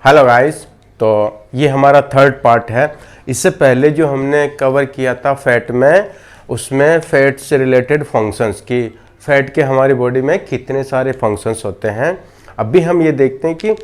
Hello guys. तो ये हमारा थर्ड पार्ट है। इससे पहले जो हमने कवर किया था फैट में, उसमें फैट से रिलेटेड फंक्शंस की, फैट के हमारी बॉडी में कितने सारे फंक्शंस होते हैं। अभी हम ये देखते हैं कि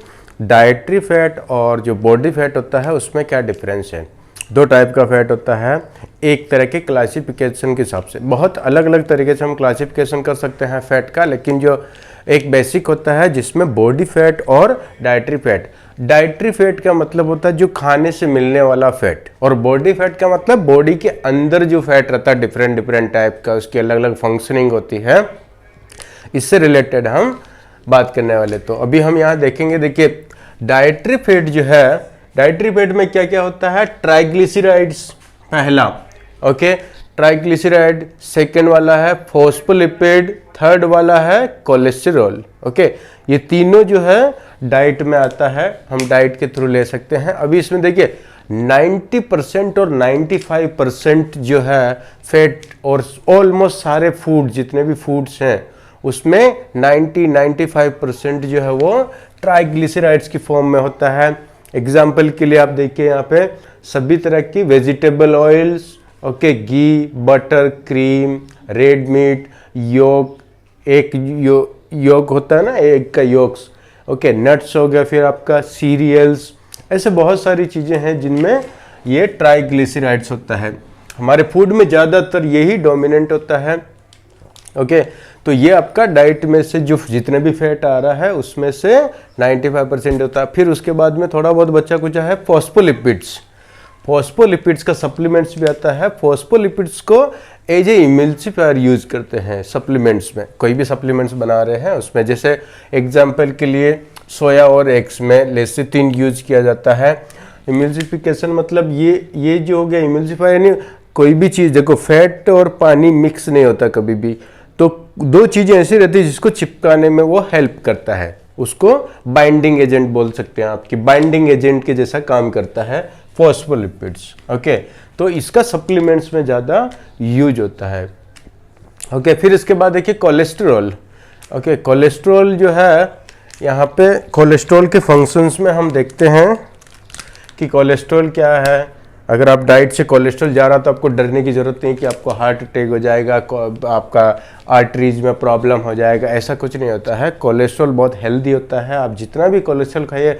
डाइटरी फैट और जो बॉडी फैट होता है उसमें क्या डिफरेंस है। दो टाइप का फैट होता है। एक तरह के क्लासिफिकेशन के हिसाब से बहुत अलग अलग तरीके से हम क्लासिफिकेशन कर सकते हैं फैट का, लेकिन जो एक बेसिक होता है जिसमें बॉडी फैट और डाइटरी फैट। डाइटरी फैट का मतलब होता है जो खाने से मिलने वाला फैट, और बॉडी फैट का मतलब बॉडी के अंदर जो फैट रहता है डिफरेंट डिफरेंट टाइप का, उसकी अलग अलग फंक्शनिंग होती है। इससे रिलेटेड हम बात करने वाले। तो अभी हम यहाँ देखेंगे, देखिए डाइटरी फैट जो है, डाइटरी फैट में क्या क्या होता है। ट्राइग्लिसराइड्स पहला, ओके, ट्राइग्लिसराइड। सेकेंड वाला है फॉस्फोलिपिड। थर्ड वाला है कोलेस्टेरॉल। ओके, ये तीनों जो है डाइट में आता है, हम डाइट के थ्रू ले सकते हैं। अभी इसमें देखिए 90% और 95% जो है फैट, और ऑलमोस्ट सारे फूड जितने भी फूड्स हैं उसमें 90-95% जो है वो ट्राइग्लिसराइड्स की फॉर्म में होता है। एग्जाम्पल के लिए आप देखिए यहाँ पे सभी तरह की वेजिटेबल ऑयल्स, ओके, घी, बटर, क्रीम, रेड मीट, योग, एक योग होता है ना, एक का योग्स, ओके, नट्स हो गया, फिर आपका सीरियल्स, ऐसे बहुत सारी चीज़ें हैं जिनमें ये ट्राइग्लिसराइड्स होता है। हमारे फूड में ज़्यादातर यही डोमिनेंट होता है। ओके, तो ये आपका डाइट में से जो जितने भी फैट आ रहा है उसमें से 95% होता है। फिर उसके बाद में थोड़ा बहुत बच्चा कुछ है फॉस्फोलिपिड्स। फॉस्फोलिपिड्स का सप्लीमेंट्स भी आता है। फॉस्फोलिपिड्स को एज ए इमल्सिफायर यूज करते हैं सप्लीमेंट्स में। कोई भी सप्लीमेंट्स बना रहे हैं उसमें, जैसे एग्जांपल के लिए सोया और एग्स में लेसिथिन यूज किया जाता है। इमल्सिफिकेशन मतलब ये जो हो गया इमल्सिफायर, यानी कोई भी चीज़, देखो फैट और पानी मिक्स नहीं होता कभी भी, तो दो चीज़ें ऐसी रहती है जिसको चिपकाने में वो हेल्प करता है, उसको बाइंडिंग एजेंट बोल सकते हैं। आपकी बाइंडिंग एजेंट के जैसा काम करता है फॉस्फोलिपिड्स। ओके, तो इसका सप्लीमेंट्स में ज़्यादा यूज होता है। ओके, फिर इसके बाद देखिए कोलेस्ट्रॉल। ओके, कोलेस्ट्रॉल जो है, यहाँ पे कोलेस्ट्रॉल के फंक्शंस में हम देखते हैं कि कोलेस्ट्रॉल क्या है। अगर आप डाइट से कोलेस्ट्रॉल जा रहा तो आपको डरने की ज़रूरत नहीं कि आपको हार्ट अटैक हो जाएगा, आपका आर्टरीज में प्रॉब्लम हो जाएगा, ऐसा कुछ नहीं होता है। कोलेस्ट्रॉल बहुत हेल्दी होता है। आप जितना भी कोलेस्ट्रॉल खाइए,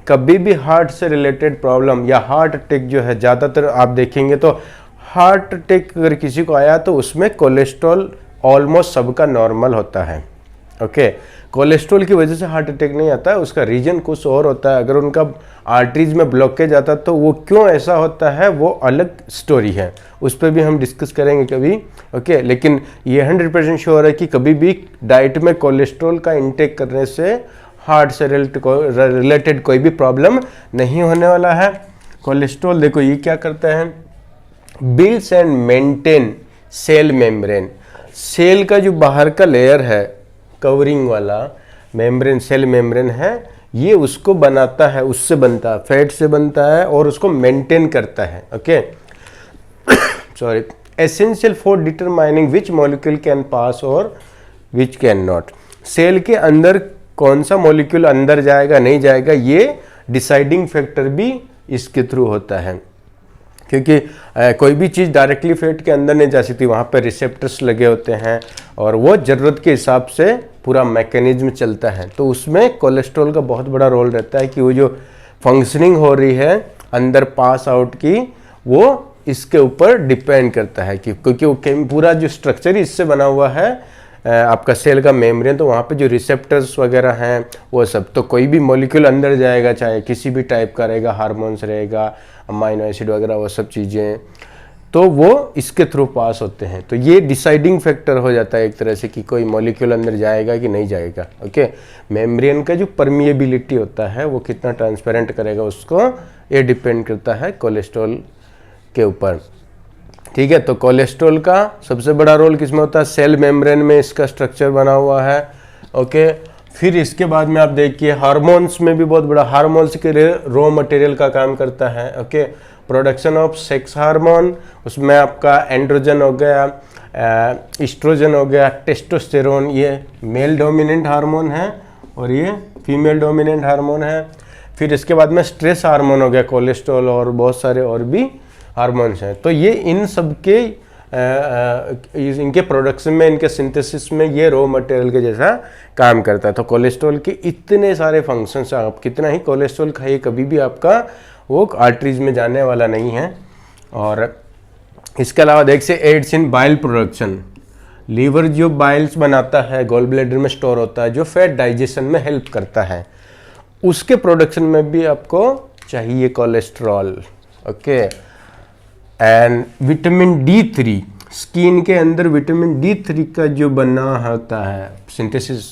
कभी भी हार्ट से रिलेटेड प्रॉब्लम या हार्ट अटैक जो है, ज़्यादातर आप देखेंगे तो हार्ट अटैक अगर किसी को आया तो उसमें कोलेस्ट्रॉल ऑलमोस्ट सबका नॉर्मल होता है। ओके, कोलेस्ट्रॉल की वजह से हार्ट अटैक नहीं आता है, उसका रीजन कुछ और होता है। अगर उनका आर्टरीज में ब्लॉकेज आता तो वो क्यों ऐसा होता है वो अलग स्टोरी है, उस पर भी हम डिस्कस करेंगे कभी। ओके, लेकिन ये 100% श्योर है कि कभी भी डाइट में कोलेस्ट्रॉल का इंटेक करने से हार्ट से रिलेटेड कोई भी प्रॉब्लम नहीं होने वाला है। कोलेस्ट्रॉल देखो ये क्या करता है, builds and maintain cell membrane. Cell का जो बाहर का लेयर है, कवरिंग वाला मेम्ब्रेन, सेल मेम्ब्रेन है, ये उसको बनाता है, उससे बनता है, फैट से बनता है और उसको मेंटेन करता है। Okay, sorry, essential for determining which molecule can pass और विच कैन नॉट। सेल के अंदर कौन सा मॉलिक्यूल अंदर जाएगा नहीं जाएगा, ये डिसाइडिंग फैक्टर भी इसके थ्रू होता है। क्योंकि कोई भी चीज़ डायरेक्टली फैट के अंदर नहीं जा सकती, वहाँ पर रिसेप्टर्स लगे होते हैं और वो ज़रूरत के हिसाब से पूरा मैकेनिज्म चलता है। तो उसमें कोलेस्ट्रॉल का बहुत बड़ा रोल रहता है कि वो जो फंक्शनिंग हो रही है अंदर पास आउट की, वो इसके ऊपर डिपेंड करता है कि, क्योंकि वो पूरा जो स्ट्रक्चर ही इससे बना हुआ है आपका सेल का मेम्ब्रेन, तो वहाँ पे जो रिसेप्टर्स वगैरह हैं वो सब, तो कोई भी मॉलिक्यूल अंदर जाएगा, चाहे किसी भी टाइप का रहेगा, हार्मोन्स रहेगा, अमाइनो एसिड वगैरह, वो सब चीज़ें, तो वो इसके थ्रू पास होते हैं। तो ये डिसाइडिंग फैक्टर हो जाता है एक तरह से कि कोई मॉलिक्यूल अंदर जाएगा कि नहीं जाएगा। ओके, मेम्ब्रेन का जो परमिएबिलिटी होता है वो कितना ट्रांसपेरेंट करेगा, उसको ये डिपेंड करता है कोलेस्ट्रॉल के ऊपर। ठीक है, तो कोलेस्ट्रॉल का सबसे बड़ा रोल किसमें होता है, सेल मेम्ब्रेन में इसका स्ट्रक्चर बना हुआ है। ओके, फिर इसके बाद में आप देखिए हार्मोन्स में भी बहुत बड़ा, हार्मोन्स के रॉ मटेरियल का काम करता है। Okay, production of sex hormone, उसमें आपका एंड्रोजन हो गया, एस्ट्रोजन हो गया, टेस्टोस्टेरोन, ये मेल डोमिनेंट हार्मोन है और ये फीमेल डोमिनेंट हार्मोन है। फिर इसके बाद में स्ट्रेस हार्मोन हो गया कोलेस्ट्रॉल, और बहुत सारे और भी हार्मोन्स हैं। तो ये इन सब के इनके प्रोडक्शन में, इनके सिंथेसिस में ये रॉ मटेरियल के जैसा काम करता है। तो कोलेस्ट्रॉल के इतने सारे फंक्शंस, आप कितना ही कोलेस्ट्रॉल खाइए कभी भी आपका वो आर्टरीज में जाने वाला नहीं है। और इसके अलावा देख से एड्स इन बाइल प्रोडक्शन, लीवर जो बाइल्स बनाता है गॉल ब्लैडर में स्टोर होता है, जो फैट डाइजेशन में हेल्प करता है, उसके प्रोडक्शन में भी आपको चाहिए cholesterol. Okay, and vitamin D3, skin के अंदर विटामिन D3 का जो बना होता है सिंथेसिस,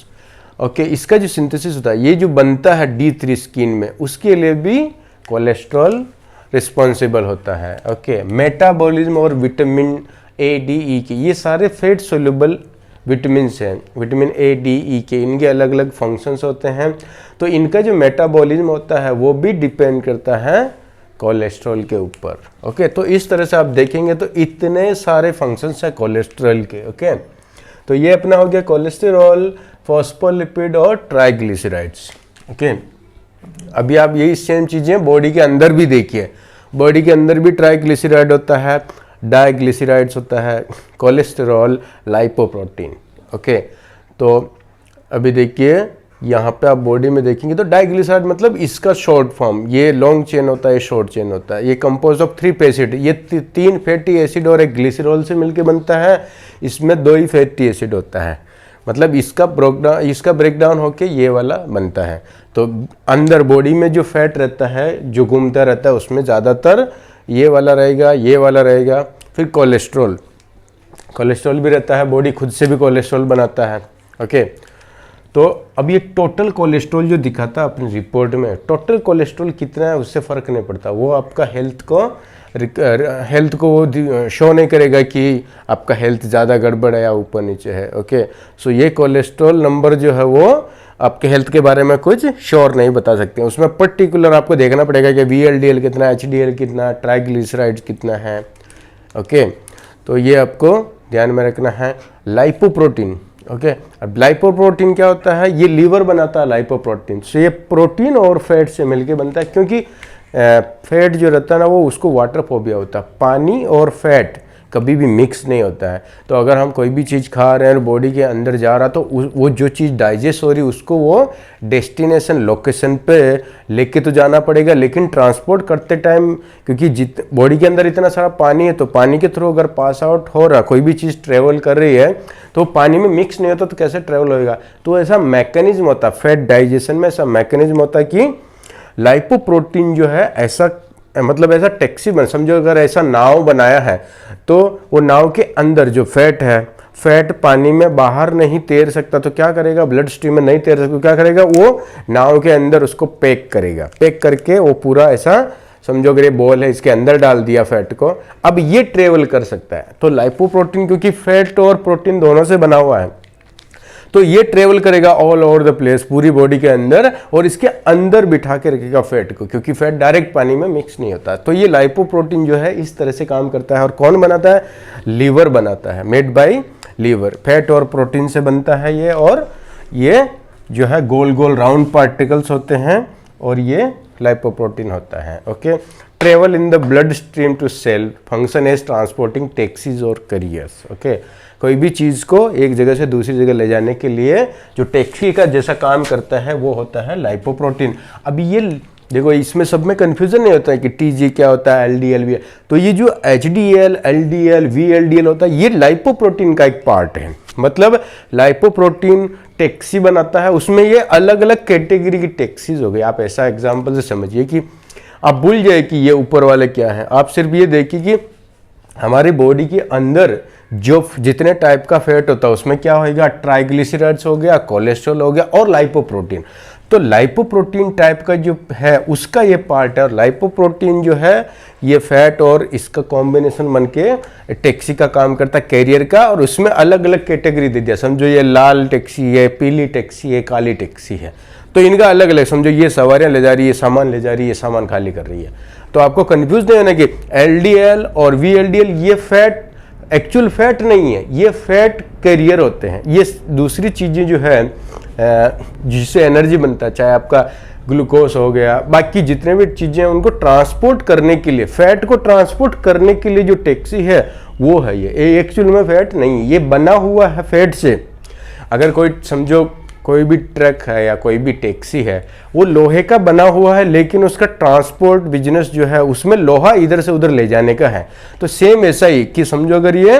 ओके, इसका जो सिंथेसिस होता है, ये जो बनता है D3 स्किन में, उसके लिए भी कोलेस्ट्रॉल रिस्पॉन्सिबल होता है। ओके, मेटाबॉलिज्म और विटामिन A, D, E के, ये सारे फैट सोल्यूबल विटामिन हैं। विटामिन A, D, E के इनके अलग अलग फंक्शंस होते हैं। तो इनका जो मेटाबॉलिज्म होता है वो भी डिपेंड करता है कोलेस्ट्रॉल के ऊपर। ओके, तो इस तरह से आप देखेंगे तो इतने सारे फंक्शंस हैं कोलेस्ट्रॉल के। ओके, तो ये अपना हो गया कोलेस्टेरॉल, फॉस्फोलिपिड और ट्राइग्लिसराइड्स। ओके, अभी आप यही सेम चीज़ें बॉडी के अंदर भी देखिए। बॉडी के अंदर भी ट्राइग्लिसराइड होता है, डाइग्लिसराइड्स होता है, कोलेस्टेरॉल, लाइपोप्रोटीन। ओके, तो अभी देखिए यहाँ पे आप बॉडी में देखेंगे तो डाइग्लिसराइड मतलब इसका शॉर्ट फॉर्म, ये लॉन्ग चेन होता है, ये शॉर्ट चेन होता है। ये कंपोज ऑफ 3 एसिड, ये 3 फैटी एसिड और एक ग्लिसरॉल से मिलकर बनता है। इसमें 2 ही फैटी एसिड होता है, मतलब इसका ब्रेकडाउन होके ये वाला बनता है। तो अंदर बॉडी में जो फैट रहता है, जो घूमता रहता है, उसमें ज़्यादातर ये वाला रहेगा, ये वाला रहेगा। फिर कोलेस्ट्रॉल भी रहता है, बॉडी खुद से भी कोलेस्ट्रॉल बनाता है। ओके, तो अब ये टोटल कोलेस्ट्रॉल जो दिखाता है अपनी रिपोर्ट में, टोटल कोलेस्ट्रॉल कितना है उससे फ़र्क नहीं पड़ता। वो आपका हेल्थ को वो शो नहीं करेगा कि आपका हेल्थ ज़्यादा गड़बड़ है या ऊपर नीचे है। ओके, सो ये कोलेस्ट्रॉल नंबर जो है वो आपके हेल्थ के बारे में कुछ श्योर नहीं बता सकते। उसमें पर्टिकुलर आपको देखना पड़ेगा कि VLDL कितना, HDL कितना, ट्राइग्लिसराइड्स कितना है। ओके, तो ये आपको ध्यान में रखना है। लाइपोप्रोटीन, ओके, अब लाइपोप्रोटीन क्या होता है? ये लीवर बनाता है लाइपोप्रोटीन। सो ये प्रोटीन और फैट से मिलके बनता है, क्योंकि फैट जो रहता है ना वो उसको वाटर फोबिया होता है। पानी और फैट कभी भी मिक्स नहीं होता है। तो अगर हम कोई भी चीज़ खा रहे हैं और बॉडी के अंदर जा रहा तो वो जो चीज़ डाइजेस्ट हो रही उसको वो डेस्टिनेशन लोकेशन पे लेके तो जाना पड़ेगा, लेकिन ट्रांसपोर्ट करते टाइम क्योंकि बॉडी के अंदर इतना सारा पानी है तो पानी के थ्रू अगर पास आउट हो रहा, कोई भी चीज़ ट्रेवल कर रही है तो पानी में मिक्स नहीं होता तो कैसे ट्रेवल होएगा। तो ऐसा मैकेनिज्म होता है फैट डाइजेशन में, ऐसा मैकेनिज्म होता है कि लाइपोप्रोटीन जो है ऐसा मतलब ऐसा टैक्सी बन, समझो अगर ऐसा नाव बनाया है तो वो नाव के अंदर जो फैट है, फैट पानी में बाहर नहीं तैर सकता तो क्या करेगा, ब्लड स्ट्रीम में नहीं तैर सकता तो क्या करेगा, वो नाव के अंदर उसको पैक करेगा। पैक करके वो पूरा ऐसा समझो अगर ये बॉल है इसके अंदर डाल दिया फैट को, अब ये ट्रेवल कर सकता है। तो लाइपोप्रोटीन क्योंकि फैट और प्रोटीन दोनों से बना हुआ है तो ये ट्रेवल करेगा ऑल ओवर द प्लेस पूरी बॉडी के अंदर और इसके अंदर बिठा के रखेगा फैट को, क्योंकि फैट डायरेक्ट पानी में मिक्स नहीं होता। तो ये लाइपोप्रोटीन जो है इस तरह से काम करता है। और कौन बनाता है? लीवर बनाता है, मेड बाय लीवर। फैट और प्रोटीन से बनता है ये, और ये जो है गोल गोल राउंड पार्टिकल्स होते हैं और ये लाइपोप्रोटीन होता है। Okay, travel in the blood stream to cell, function as transporting taxis और कैरियर्स। ओके, कोई भी चीज़ को एक जगह से दूसरी जगह ले जाने के लिए जो टैक्सी का जैसा काम करता है वो होता है लाइपोप्रोटीन। अभी ये देखो इसमें सब में कन्फ्यूजन नहीं होता है कि TG क्या होता है, LDL भी। तो ये जो HDL, LDL, VLDL होता है ये लाइपोप्रोटीन का एक पार्ट है। मतलब लाइपोप्रोटीन टैक्सी बनाता है, उसमें ये अलग अलग कैटेगरी की टैक्सीज हो गई। आप ऐसा एग्जाम्पल से समझिए कि आप भूल जाए कि ये ऊपर वाले क्या है, आप सिर्फ ये देखिए कि हमारी बॉडी के अंदर जो जितने टाइप का फैट होता है उसमें क्या होगा, ट्राइग्लिसराइड्स हो गया, कोलेस्ट्रॉल हो गया और लाइपोप्रोटीन। तो लाइपोप्रोटीन टाइप का जो है उसका ये पार्ट है, और लाइपोप्रोटीन जो है ये फैट और इसका कॉम्बिनेशन बन के टैक्सी का काम करता है, कैरियर का। और उसमें अलग अलग कैटेगरी दे दिया, समझो ये लाल टैक्सी है, पीली टैक्सी है, काली टैक्सी है। तो इनका अलग अलग, समझो ये सवारियाँ ले जा रही है, सामान ले जा रही है, सामान खाली कर रही है। तो आपको कंफ्यूज नहीं होना कि LDL और VLDL ये फैट एक्चुअल फैट नहीं है, ये फैट कैरियर होते हैं। ये दूसरी चीज़ें जो है जिससे एनर्जी बनता है, चाहे आपका ग्लूकोज हो गया, बाकी जितने भी चीज़ें हैं उनको ट्रांसपोर्ट करने के लिए, फैट को ट्रांसपोर्ट करने के लिए जो टैक्सी है वो है ये एक्चुअल में फैट नहीं, ये बना हुआ है फैट से। अगर कोई समझो कोई भी ट्रक है या कोई भी टैक्सी है वो लोहे का बना हुआ है, लेकिन उसका ट्रांसपोर्ट बिजनेस जो है उसमें लोहा इधर से उधर ले जाने का है। तो सेम ऐसा ही कि समझो अगर ये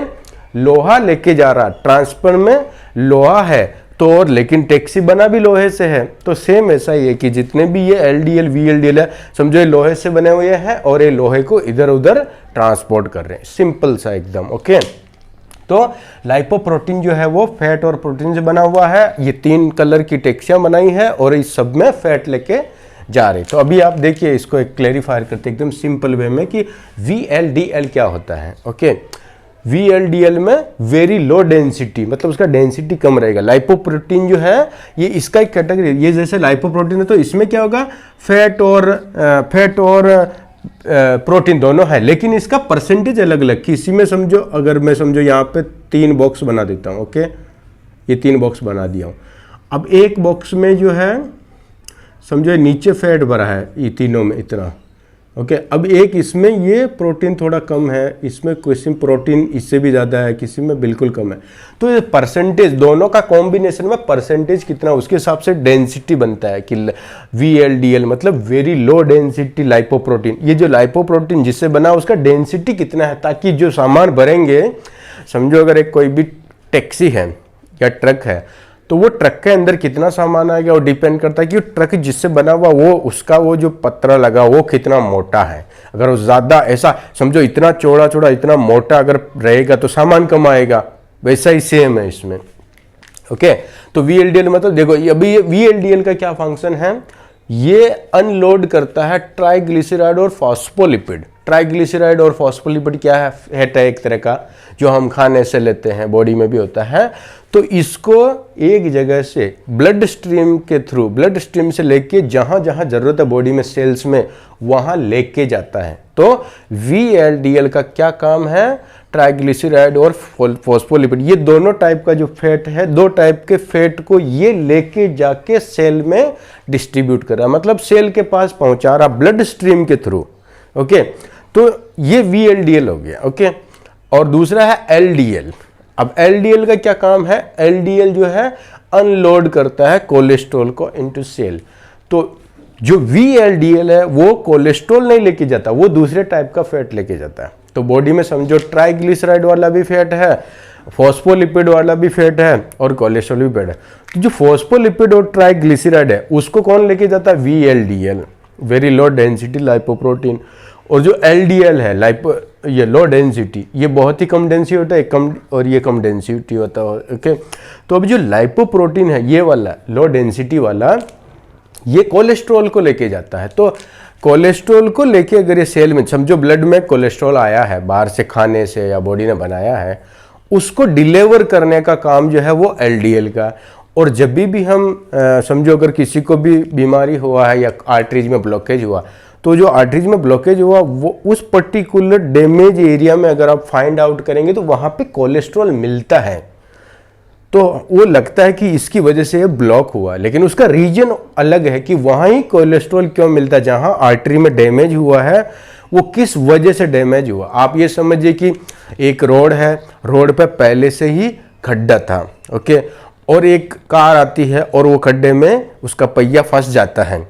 लोहा लेके जा रहा, ट्रांसफर में लोहा है तो, और लेकिन टैक्सी बना भी लोहे से है, तो सेम ऐसा ही है कि जितने भी ये LDL VLDL है समझो ये लोहे से बने हुए हैं और ये लोहे को इधर उधर ट्रांसपोर्ट कर रहे हैं, सिंपल सा एकदम। ओके, तो लाइपोप्रोटीन जो है वो फैट और प्रोटीन से बना हुआ है। ये 3 कलर की टैक्सियां बनाई है और इस सब में फैट लेके जा रहे। तो अभी आप देखिए इसको एक क्लैरिफायर करते एकदम सिंपल वे में कि VLDL क्या होता है। ओके, VLDL में वेरी लो डेंसिटी, मतलब उसका डेंसिटी कम रहेगा। लाइपोप्रोटीन जो है ये इसका एक कैटेगरी, ये जैसे लाइपोप्रोटीन है तो इसमें क्या होगा, फैट और प्रोटीन दोनों है, लेकिन इसका परसेंटेज अलग अलग। किसी में समझो अगर मैं समझो यहाँ पे 3 बॉक्स बना देता हूँ। ओके, ये 3 बॉक्स बना दिया हूँ। अब एक बॉक्स में जो है समझो नीचे फैट भरा है ये तीनों में इतना। ओके, अब एक इसमें ये प्रोटीन थोड़ा कम है, इसमें किसी में प्रोटीन इससे भी ज़्यादा है, किसी में बिल्कुल कम है। तो ये परसेंटेज दोनों का कॉम्बिनेशन में परसेंटेज कितना, उसके हिसाब से डेंसिटी बनता है कि VLDL मतलब वेरी लो डेंसिटी लाइपोप्रोटीन। ये जो लाइपोप्रोटीन जिससे बना उसका डेंसिटी कितना है, ताकि जो सामान भरेंगे, समझो अगर एक कोई भी टैक्सी है या ट्रक है तो वो ट्रक के अंदर कितना सामान आएगा वो डिपेंड करता है कि ट्रक जिससे बना हुआ वो उसका वो जो पतरा लगा वो कितना मोटा है। अगर वो ज़्यादा ऐसा समझो इतना चौड़ा चौड़ा इतना मोटा अगर रहेगा तो सामान कम आएगा, वैसा ही सेम है इसमें। ओके, तो VLDL मतलब देखो अभी ये VLDL का क्या फंक्शन है, ये अनलोड करता है ट्राइग्लिसराइड और फॉस्फोलिपिड। ट्राइग्लिसराइड और फॉस्फोलिपिड क्या है एक तरह का जो हम खाने से लेते हैं, बॉडी में भी होता है। तो इसको एक जगह से ब्लड स्ट्रीम के थ्रू, ब्लड स्ट्रीम से लेके जहां जहां जरूरत है बॉडी में सेल्स में वहां लेके जाता है। तो VLDL का क्या काम है, ट्राइग्लिसराइड और फॉस्फोलिपिड, ये दोनों टाइप का जो फैट है, 2 टाइप के फैट को ये लेके जाके सेल में डिस्ट्रीब्यूट कर रहा है, मतलब सेल के पास पहुंचा रहा ब्लड स्ट्रीम के थ्रू। ओके, तो ये VLDL हो गया। ओके, और दूसरा है LDL। अब LDL का क्या काम है, LDL जो है अनलोड करता है कोलेस्ट्रॉल को इनटू सेल। तो जो VLDL है वो कोलेस्ट्रॉल नहीं लेके जाता, वो दूसरे टाइप का फैट लेके जाता है। तो बॉडी में समझो ट्राइग्लिसराइड वाला भी फैट है, फॉस्फोलिपिड वाला भी फैट है और कोलेस्ट्रॉल भी फैट है। तो जो फॉस्फोलिपिड और ट्राइग्लिसराइड है उसको कौन लेके जाता है, VLDL, very low density lipoprotein. और जो LDL है ये लो डेंसिटी, ये बहुत ही कम डेंसिटी होता है, कम, और ये कम डेंसिटी होता है। ओके, तो अभी जो लाइपोप्रोटीन है ये वाला लो डेंसिटी वाला, ये कोलेस्ट्रॉल को लेके जाता है। तो कोलेस्ट्रॉल को लेके अगर ये सेल में समझो ब्लड में कोलेस्ट्रॉल आया है बाहर से खाने से या बॉडी ने बनाया है, उसको डिलीवर करने का काम जो है वो LDL का। और जब भी हम समझो अगर किसी को भी बीमारी हुआ है या आर्टरीज में ब्लॉकेज हुआ, तो जो आर्टरीज में ब्लॉकेज हुआ वो उस पर्टिकुलर डैमेज एरिया में अगर आप फाइंड आउट करेंगे तो वहाँ पे कोलेस्ट्रॉल मिलता है। तो वो लगता है कि इसकी वजह से ये ब्लॉक हुआ, लेकिन उसका रीजन अलग है कि वहाँ ही कोलेस्ट्रॉल क्यों मिलता है, जहाँ आर्टरी में डैमेज हुआ है वो किस वजह से डैमेज हुआ। आप ये समझिए कि एक रोड है, रोड पे पहले से ही खड्डा था। ओके, और एक कार आती है और वो खड्डे में उसका पहिया फंस जाता है,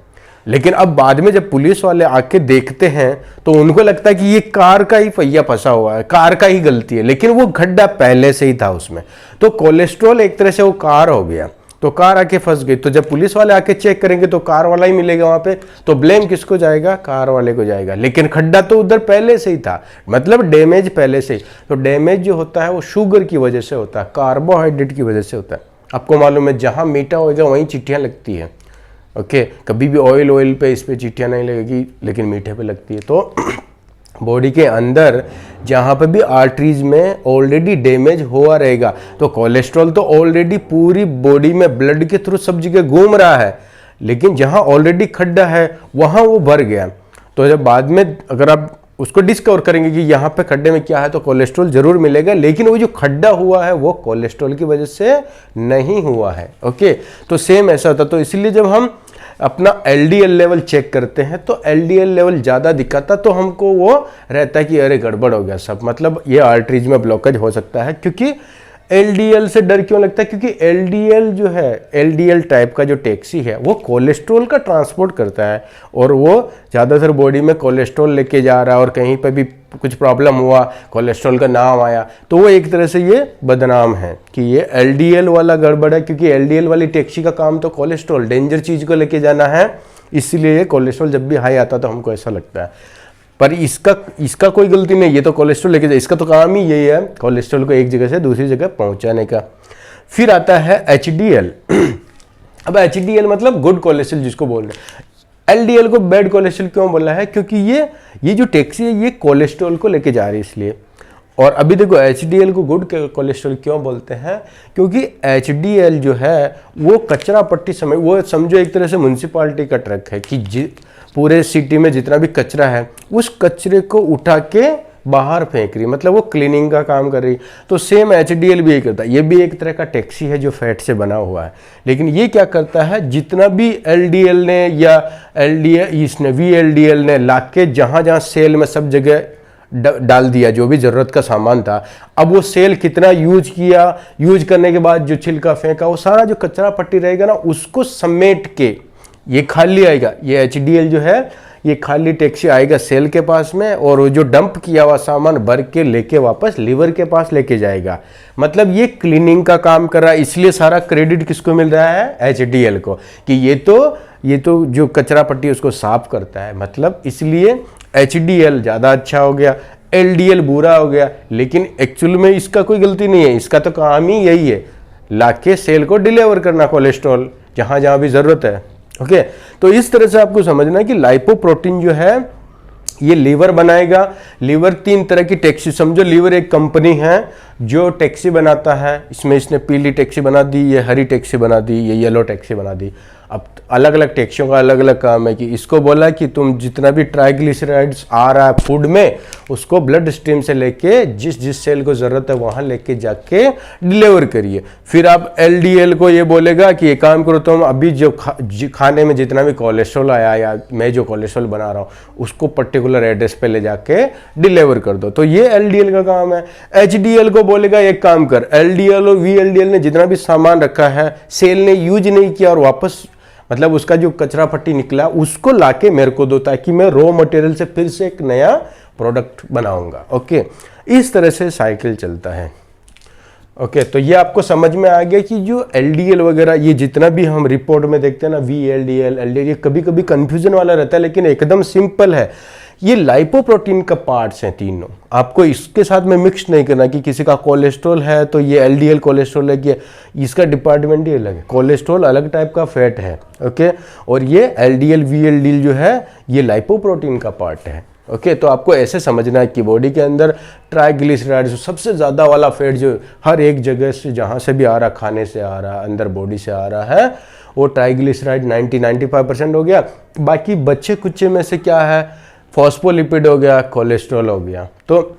लेकिन अब बाद में जब पुलिस वाले आके देखते हैं तो उनको लगता है कि ये कार का ही पहिया फंसा हुआ है, कार का ही गलती है, लेकिन वो खड्डा पहले से ही था उसमें। तो कोलेस्ट्रॉल एक तरह से वो कार हो गया, तो कार आके फंस गई। तो जब पुलिस वाले आके चेक करेंगे तो कार वाला ही मिलेगा वहां पे, तो ब्लेम किसको जाएगा, कार वाले को जाएगा। लेकिन खड्डा तो उधर पहले से ही था, मतलब डैमेज पहले से ही। तो डैमेज जो होता है वो शुगर की वजह से होता है, कार्बोहाइड्रेट की वजह से होता है। आपको मालूम है जहां मीठा होगा वहीं चिट्ठियां लगती है। ओके, कभी भी ऑयल पे इस पे चिट्ठियां नहीं लगेगी, लेकिन मीठे पे लगती है। तो बॉडी के अंदर जहाँ पे भी आर्टरीज में ऑलरेडी डैमेज हुआ रहेगा, तो कोलेस्ट्रॉल तो ऑलरेडी पूरी बॉडी में ब्लड के थ्रू सब जगह घूम रहा है, लेकिन जहाँ ऑलरेडी खड्डा है वहाँ वो भर गया। तो जब बाद में अगर आप उसको डिस्कवर करेंगे कि यहाँ पे खड्डे में क्या है, तो कोलेस्ट्रॉल जरूर मिलेगा, लेकिन वो जो खड्डा हुआ है वो कोलेस्ट्रॉल की वजह से नहीं हुआ है। ओके, तो सेम ऐसा होता। तो इसलिए जब हम अपना LDL लेवल चेक करते हैं तो LDL लेवल ज़्यादा दिखाता तो हमको वो रहता है कि अरे गड़बड़ हो गया सब, मतलब ये आर्टरीज में ब्लॉकेज हो सकता है। क्योंकि LDL से डर क्यों लगता है? क्योंकि LDL जो है, LDL टाइप का जो टैक्सी है वो कोलेस्ट्रॉल का ट्रांसपोर्ट करता है और वो ज़्यादातर बॉडी में कोलेस्ट्रॉल लेके जा रहा है और कहीं पे भी कुछ प्रॉब्लम हुआ, कोलेस्ट्रॉल का नाम आया तो वो एक तरह से ये बदनाम है कि ये LDL वाला गड़बड़ है। क्योंकि LDL वाली टैक्सी का काम तो कोलेस्ट्रॉल, डेंजर चीज़ को लेके जाना है, इसलिए कोलेस्ट्रॉल जब भी हाई आता तो हमको ऐसा लगता है। पर इसका कोई गलती नहीं, ये तो कोलेस्ट्रॉल लेके जाए, इसका तो काम ही यही है कोलेस्ट्रॉल को एक जगह से दूसरी जगह पहुंचाने का। फिर आता है HDL। अब HDL मतलब गुड कोलेस्ट्रॉल जिसको बोल रहे हैं। LDL को बैड कोलेस्ट्रॉल क्यों बोला है? क्योंकि ये जो टैक्सी है ये कोलेस्ट्रॉल को लेके जा रही है इसलिए। और अभी देखो HDL को गुड कोलेस्ट्रॉल क्यों बोलते हैं? क्योंकि HDL जो है वो कचरा पट्टी समय, वो समझो एक तरह से म्यूनसिपालिटी का ट्रक है कि पूरे सिटी में जितना भी कचरा है उस कचरे को उठा के बाहर फेंक रही, मतलब वो क्लीनिंग का काम कर रही। तो सेम HDL भी यही करता है। ये भी एक तरह का टैक्सी है जो फैट से बना हुआ है, लेकिन ये क्या करता है, जितना भी LDL ने या VLDL ने लाके जहाँ जहाँ सेल में सब जगह डाल दिया जो भी ज़रूरत का सामान था, अब वो सेल कितना यूज किया, यूज करने के बाद जो छिलका फेंका, वो सारा जो कचरा पट्टी रहेगा ना उसको समेट के ये खाली आएगा। ये HDL जो है ये खाली टैक्सी आएगा सेल के पास में और वो जो डंप किया हुआ सामान भर के लेके वापस लीवर के पास लेके जाएगा। मतलब ये क्लीनिंग का काम कर रहा है, इसलिए सारा क्रेडिट किसको मिल रहा है? HDL को, कि ये तो जो कचरा पट्टी उसको साफ करता है। मतलब इसलिए HDL ज़्यादा अच्छा हो गया, LDL बुरा हो गया, लेकिन एक्चुअल में इसका कोई गलती नहीं है। इसका तो काम ही यही है, लाके सेल को डिलीवर करना कोलेस्ट्रॉल जहाँ जहाँ भी ज़रूरत है। ओके, तो इस तरह से आपको समझना है कि लाइपोप्रोटीन जो है ये लीवर बनाएगा। लीवर 3 तरह की टैक्सी, समझो लीवर एक कंपनी है जो टैक्सी बनाता है। इसमें इसने पीली टैक्सी बना दी, ये हरी टैक्सी बना दी, ये येलो टैक्सी बना दी। अब अलग अलग टैक्सियों का अलग अलग काम है कि इसको बोला कि तुम जितना भी ट्राइग्लिसराइड्स आ रहा है फूड में उसको ब्लड स्ट्रीम से लेके जिस सेल को ज़रूरत है वहाँ लेके जाके डिलीवर करिए। फिर आप LDL को ये बोलेगा कि ये काम करो, तुम अभी जो खाने में जितना भी कोलेस्ट्रॉल आया या मैं जो कोलेस्ट्रॉल बना रहा हूँ उसको पर्टिकुलर एड्रेस पे ले जाके डिलीवर कर दो। तो ये LDL का काम है। HDL को बोलेगा एक काम कर, LDL और VLDL ने जितना भी सामान रखा है सेल ने यूज नहीं किया और वापस मतलब उसका जो कचरा पट्टी निकला उसको लाके मेरे को दो, ताकि मैं रॉ मटेरियल से फिर से एक नया प्रोडक्ट बनाऊंगा। ओके, इस तरह से साइकिल चलता है। ओके, तो ये आपको समझ में आ गया कि जो LDL वगैरह ये जितना भी हम रिपोर्ट में देखते हैं ना, VLDL, LDL, ये कभी कभी कंफ्यूजन वाला रहता है, लेकिन एकदम सिंपल है। ये लाइपोप्रोटीन का पार्ट्स हैं तीनों। आपको इसके साथ में मिक्स नहीं करना कि किसी का कोलेस्ट्रॉल है तो ये LDL कोलेस्ट्रॉल है, कि इसका डिपार्टमेंट ही अलग है। कोलेस्ट्रॉल अलग टाइप का फैट है, ओके, और ये LDL VLDL जो है ये लाइपोप्रोटीन का पार्ट है। ओके, तो आपको ऐसे समझना है कि बॉडी के अंदर ट्राइग्लिसराइड्स सबसे ज़्यादा वाला फैट जो हर एक जगह से जहाँ से भी आ रहा, खाने से आ रहा, अंदर बॉडी से आ रहा है, वो ट्राइग्लिसराइड 90-95% हो गया। बाकी बच्चे कुच्चे में से क्या है, फॉस्फोलिपिड हो गया, कोलेस्ट्रॉल हो गया। तो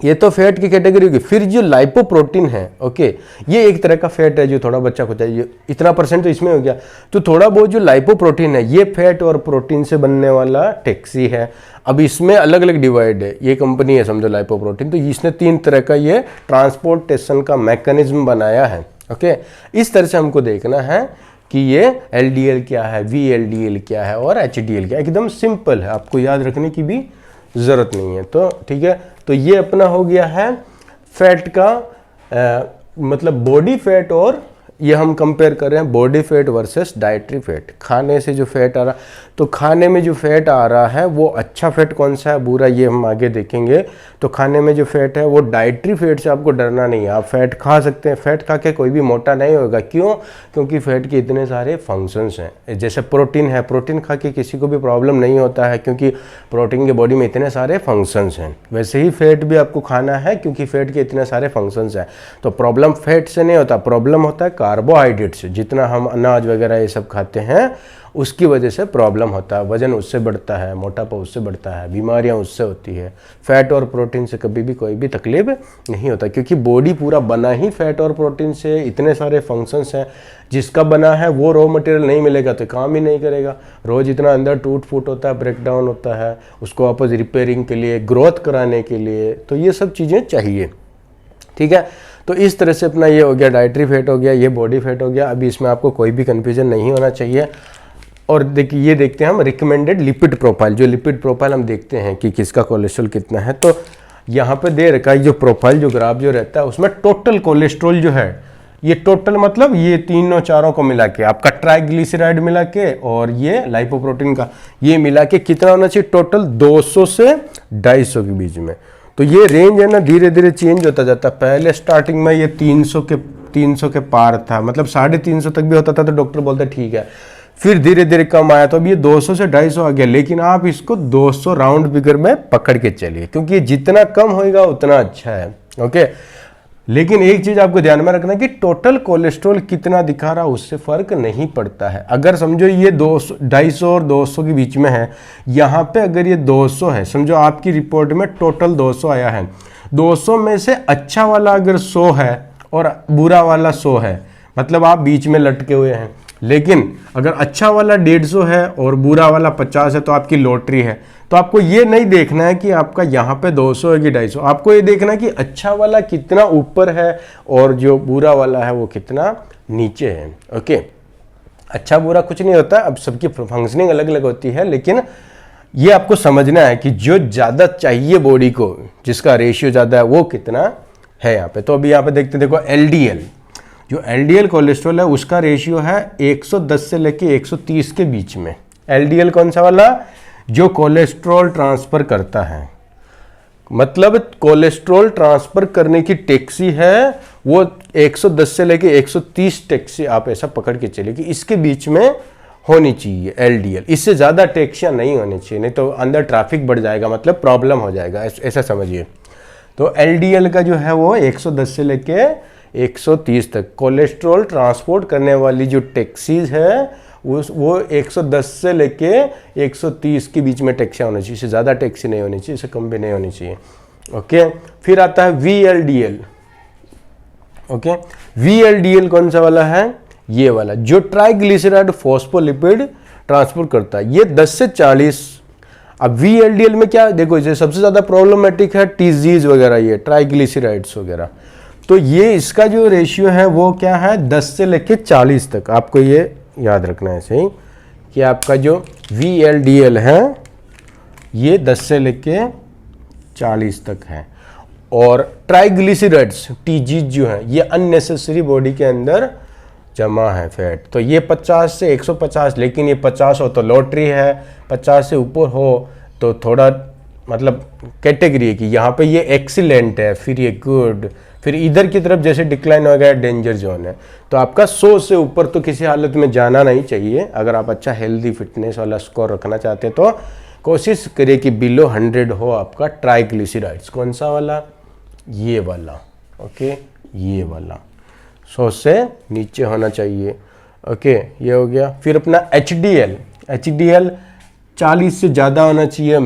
ये तो फैट की कैटेगरी होगी। फिर जो लाइपोप्रोटीन है, ओके, ये एक तरह का फैट है जो थोड़ा बच्चा को चाहिए, इतना % तो इसमें हो गया। तो थोड़ा बहुत जो लाइपोप्रोटीन है ये फैट और प्रोटीन से बनने वाला टैक्सी है। अब इसमें अलग अलग डिवाइड है, ये कंपनी है समझो लाइपोप्रोटीन, तो इसने 3 तरह का ये ट्रांसपोर्टेशन का मैकेनिज्म बनाया है। ओके, इस तरह से हमको देखना है कि ये LDL क्या है, VLDL क्या है और HDL क्या है। एकदम सिंपल है, आपको याद रखने की भी ज़रूरत नहीं है। तो ठीक है, तो ये अपना हो गया है फैट का मतलब बॉडी फैट, और ये हम कंपेयर कर रहे हैं body fat versus dietary fat. खाने से जो फैट आ रहा, तो खाने में जो फैट आ रहा है वो अच्छा फैट कौन सा है, बुरा, ये हम आगे देखेंगे। तो खाने में जो फैट है वो डाइटरी फैट से आपको डरना नहीं है। आप फैट खा सकते हैं, फैट खा के कोई भी मोटा नहीं होगा। क्यों? क्योंकि फैट के इतने सारे फंक्शंस हैं। जैसे प्रोटीन है, प्रोटीन खा के किसी को भी प्रॉब्लम नहीं होता है क्योंकि प्रोटीन के बॉडी में इतने सारे फंक्शंस हैं। वैसे ही फैट भी आपको खाना है क्योंकि फैट के इतने सारे फंक्शंस हैं। तो प्रॉब्लम फैट से नहीं होता, प्रॉब्लम होता है कार्बोहाइड्रेट से। जितना हम अनाज वगैरह ये सब खाते हैं उसकी वजह से प्रॉब्लम होता है, वजन उससे बढ़ता है, मोटापा उससे बढ़ता है, बीमारियां उससे होती है। फैट और प्रोटीन से कभी भी कोई भी तकलीफ नहीं होता, क्योंकि बॉडी पूरा बना ही फैट और प्रोटीन से। इतने सारे फंक्शंस हैं, जिसका बना है वो रॉ मटेरियल नहीं मिलेगा तो काम ही नहीं करेगा। रोज़ इतना अंदर टूट फूट होता है, ब्रेक डाउन होता है, उसको वापस रिपेयरिंग के लिए, ग्रोथ कराने के लिए, तो ये सब चीज़ें चाहिए। ठीक है, तो इस तरह से अपना ये हो गया डाइटरी फैट हो गया, ये बॉडी फैट हो गया। अभी इसमें आपको कोई भी कन्फ्यूजन नहीं होना चाहिए। और देखिए ये देखते हैं हम रिकमेंडेड लिपिड प्रोफाइल। जो लिपिड प्रोफाइल हम देखते हैं कि किसका कोलेस्ट्रॉल कितना है, तो यहाँ पे दे रखा है जो प्रोफाइल, जो ग्राफ जो रहता है उसमें टोटल कोलेस्ट्रॉल जो है, ये टोटल मतलब ये तीनों चारों को मिला के, आपका ट्राइग्लिसराइड मिला के और ये लाइपोप्रोटीन का, ये मिला के कितना होना चाहिए टोटल, 200 से 250 के बीच में। तो ये रेंज है ना धीरे धीरे चेंज होता जाता है। पहले स्टार्टिंग में ये 300 के पार था, मतलब 350 तक भी होता था तो डॉक्टर बोलते ठीक है, फिर धीरे धीरे कम आया तो अब ये 200 से 250 आ गया। लेकिन आप इसको 200 राउंड फिगर में पकड़ के चलिए, क्योंकि जितना कम होएगा उतना अच्छा है। ओके, लेकिन एक चीज आपको ध्यान में रखना कि टोटल कोलेस्ट्रॉल कितना दिखा रहा उससे फर्क नहीं पड़ता है। अगर समझो ये 250 और 200 के बीच में है, यहाँ पे अगर ये 200 है, समझो आपकी रिपोर्ट में टोटल 200 आया है, 200 में से अच्छा वाला अगर 100 है और बुरा वाला 100 है, मतलब आप बीच में लटके हुए हैं। लेकिन अगर अच्छा वाला 150 है और बुरा वाला 50 है तो आपकी लॉटरी है। तो आपको ये नहीं देखना है कि आपका यहाँ पे 200 है कि 250, आपको ये देखना है कि अच्छा वाला कितना ऊपर है और जो बुरा वाला है वो कितना नीचे है। ओके, अच्छा बुरा कुछ नहीं होता, अब सबकी फंक्शनिंग अलग अलग होती है, लेकिन ये आपको समझना है कि जो ज़्यादा चाहिए बॉडी को, जिसका रेशियो ज़्यादा है वो कितना है यहाँ पे। तो अभी यहाँ पे देखते देखो LDL, जो LDL कोलेस्ट्रॉल है उसका रेशियो है 110 से लेके 130 के बीच में। LDL कौन सा वाला, जो कोलेस्ट्रॉल ट्रांसफर करता है, मतलब कोलेस्ट्रॉल ट्रांसफर करने की टैक्सी है वो 110 से लेके 130 टैक्सी, आप ऐसा पकड़ के चलिए कि इसके बीच में होनी चाहिए LDL। इससे ज़्यादा टैक्सियाँ नहीं होनी चाहिए, नहीं तो अंदर ट्रैफिक बढ़ जाएगा, मतलब प्रॉब्लम हो जाएगा, ऐसा समझिए। तो LDL का जो है वो 110 से लेके 130 तक कोलेस्ट्रॉल ट्रांसपोर्ट करने वाली जो टैक्सीज है वो 110 से लेके 130 के बीच में टैक्सियाँ होनी चाहिए, इससे ज़्यादा टैक्सी नहीं होनी चाहिए, इससे कम भी नहीं होनी चाहिए। ओके, फिर आता है VLDL। ओके, VLDL कौन सा वाला है, ये वाला जो ट्राइग्लिसराइड फॉस्फोलिपिड ट्रांसपोर्ट करता है, ये 10 से 40। अब VLDL में क्या देखो, इसे सबसे ज़्यादा प्रॉब्लमेटिक है टीजीज वगैरह, ये ट्राइग्लिसराइड्स वगैरह। तो ये इसका जो रेशियो है वो क्या है 10 से लेके 40 तक। आपको ये याद रखना है सही कि आपका जो VLDL है ये 10 से लेके 40 तक है। और ट्राइग्लिसराइड्स TG जो है ये अननेसेसरी बॉडी के अंदर जमा है फैट, तो ये 50 से 150, लेकिन ये 50 हो तो लॉटरी है, 50 से ऊपर हो तो थोड़ा मतलब कैटेगरी है कि यहाँ पे ये एक्सीलेंट है, फिर ये गुड, फिर इधर की तरफ जैसे डिक्लाइन हो गया डेंजर जोन है। तो आपका 100 से ऊपर तो किसी हालत में जाना नहीं चाहिए। अगर आप अच्छा हेल्दी फिटनेस वाला स्कोर रखना चाहते हैं तो कोशिश करिए कि बिलो 100 हो आपका ट्राइग्लिसराइड्स। कौन सा वाला, ये वाला। ओके, ये वाला 100 से नीचे होना चाहिए। ओके, ये हो गया। फिर अपना HDL 40 से ज़्यादा होना चाहिए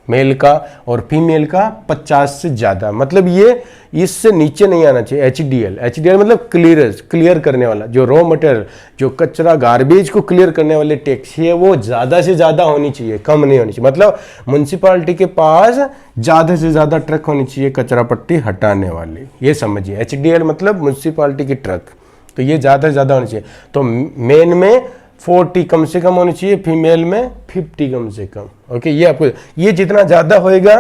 मेल का, और फीमेल का 50 से ज़्यादा, मतलब ये इससे नीचे नहीं आना चाहिए। HDL मतलब क्लियर करने वाला, जो रॉ मटेरियल, जो कचरा गार्बेज को क्लियर करने वाली टैक्सी है वो ज़्यादा से ज़्यादा होनी चाहिए, कम नहीं होनी चाहिए। मतलब म्यूनसिपालिटी के पास ज़्यादा से ज़्यादा ट्रक होनी चाहिए कचरा पट्टी हटाने वाली, ये समझिए। HDL मतलब म्यूनसिपालिटी की ट्रक, तो ये ज़्यादा से ज़्यादा होनी चाहिए। तो मेन में 40 कम से कम होनी चाहिए, फीमेल में 50 कम से कम। ओके, ये आपको, ये जितना ज़्यादा होएगा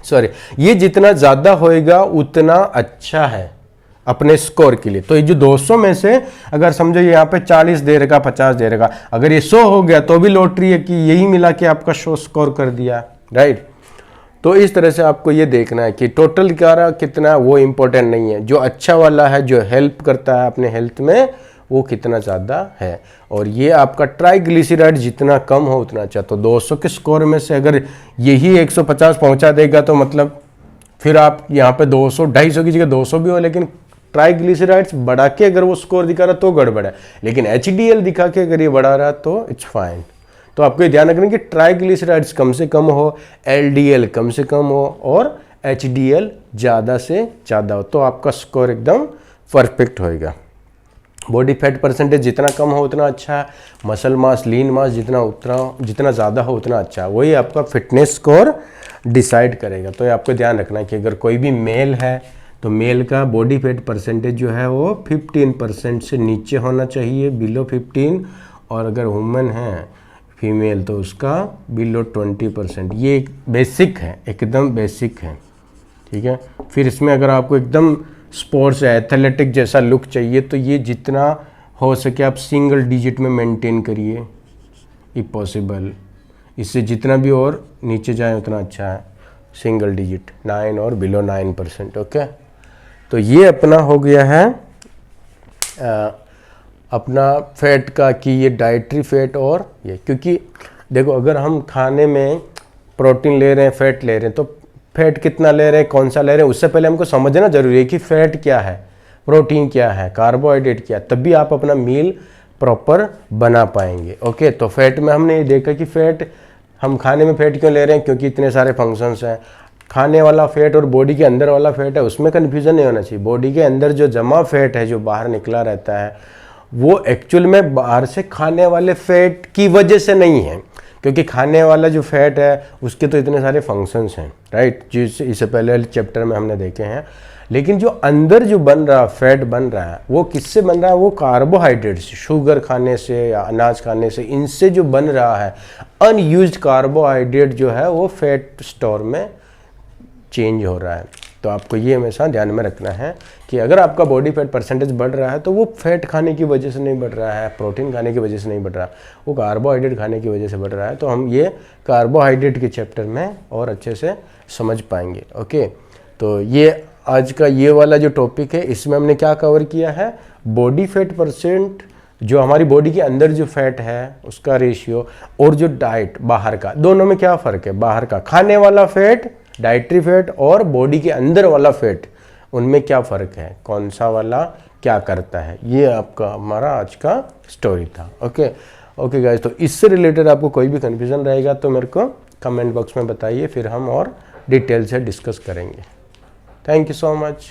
सॉरी, ये जितना ज़्यादा होएगा उतना अच्छा है अपने स्कोर के लिए। तो ये जो 200 में से अगर समझो ये यहाँ पे 40 दे रहेगा, 50 दे रहेगा, अगर ये 100 हो गया तो भी लॉटरी है कि यही मिला के आपका शो स्कोर कर दिया, राइट। तो इस तरह से आपको ये देखना है कि टोटल क्या कितना, वो इम्पोर्टेंट नहीं है, जो अच्छा वाला है, जो हेल्प करता है अपने हेल्थ में, वो कितना ज़्यादा है। और ये आपका ट्राइग्लिसराइड जितना कम हो उतना अच्छा। तो 200 के स्कोर में से अगर यही 150 पहुंचा देगा तो मतलब फिर आप यहाँ पे 200 250 की जगह 200 भी हो, लेकिन ट्राइग्लिसराइड्स बढ़ा के अगर वो स्कोर दिखा रहा तो गड़बड़ है, लेकिन HDL दिखा के अगर ये बढ़ा रहा तो इट्स फाइन। तो आपको ये ध्यान रखना कि ट्राइग्लिसराइड्स कम से कम हो, LDL कम से कम हो और HDL ज़्यादा से ज़्यादा हो, तो आपका स्कोर एकदम परफेक्ट होएगा। बॉडी फैट परसेंटेज जितना कम हो उतना अच्छा है, मसल मास लीन मास जितना ज़्यादा हो उतना अच्छा है, वही आपका फिटनेस स्कोर डिसाइड करेगा। तो ये आपको ध्यान रखना है कि अगर कोई भी मेल है तो मेल का बॉडी फैट परसेंटेज जो है वो 15% से नीचे होना चाहिए, बिलो 15, और अगर वुमेन है फीमेल तो उसका बिलो 20%। ये एक बेसिक है, एकदम बेसिक है, ठीक है। फिर इसमें अगर आपको एकदम स्पोर्ट्स एथलेटिक जैसा लुक चाहिए तो ये जितना हो सके आप सिंगल डिजिट में मेंटेन करिए इफ पॉसिबल, इससे जितना भी और नीचे जाए उतना अच्छा है, सिंगल डिजिट 9 और बिलो 9%। ओके, तो ये अपना हो गया है अपना फैट का कि ये डाइटरी फैट और ये, क्योंकि देखो अगर हम खाने में प्रोटीन ले रहे हैं फैट ले रहे हैं तो फैट कितना ले रहे हैं कौन सा ले रहे हैं उससे पहले हमको समझना जरूरी है कि फैट क्या है, प्रोटीन क्या है, कार्बोहाइड्रेट क्या है, तभी आप अपना मील प्रॉपर बना पाएंगे। ओके, तो फैट में हमने ये देखा कि फैट हम खाने में फैट क्यों ले रहे हैं, क्योंकि इतने सारे फंक्शंस हैं। खाने वाला फैट और बॉडी के अंदर वाला फैट है, उसमें कन्फ्यूजन नहीं होना चाहिए। बॉडी के अंदर जो जमा फैट है जो बाहर निकला रहता है वो एक्चुअल में बाहर से खाने वाले फैट की वजह से नहीं है, क्योंकि खाने वाला जो फैट है उसके तो इतने सारे फंक्शंस हैं, राइट, जिससे इससे पहले चैप्टर में हमने देखे हैं। लेकिन जो अंदर जो बन रहा फैट बन रहा है वो किससे बन रहा है, वो कार्बोहाइड्रेट से, शुगर खाने से या अनाज खाने से, इनसे जो बन रहा है अनयूज्ड कार्बोहाइड्रेट जो है वो फैट स्टोर में चेंज हो रहा है। तो आपको ये हमेशा ध्यान में रखना है कि अगर आपका बॉडी फैट परसेंटेज बढ़ रहा है तो वो फैट खाने की वजह से नहीं बढ़ रहा है, प्रोटीन खाने की वजह से नहीं बढ़ रहा, वो कार्बोहाइड्रेट खाने की वजह से बढ़ रहा है। तो हम ये कार्बोहाइड्रेट के चैप्टर में और अच्छे से समझ पाएंगे। ओके, तो ये आज का ये वाला जो टॉपिक है इसमें हमने क्या कवर किया है, बॉडी फैट परसेंट, जो हमारी बॉडी के अंदर जो फैट है उसका रेशियो, और जो डाइट बाहर का, दोनों में क्या फ़र्क है, बाहर का खाने वाला फैट डाइटरी फैट और बॉडी के अंदर वाला फैट, उनमें क्या फ़र्क है, कौन सा वाला क्या करता है, ये आपका हमारा आज का स्टोरी था। ओके गाइस, तो इससे रिलेटेड आपको कोई भी कन्फ्यूज़न रहेगा तो मेरे को कमेंट बॉक्स में बताइए, फिर हम और डिटेल से डिस्कस करेंगे। Thank you so much.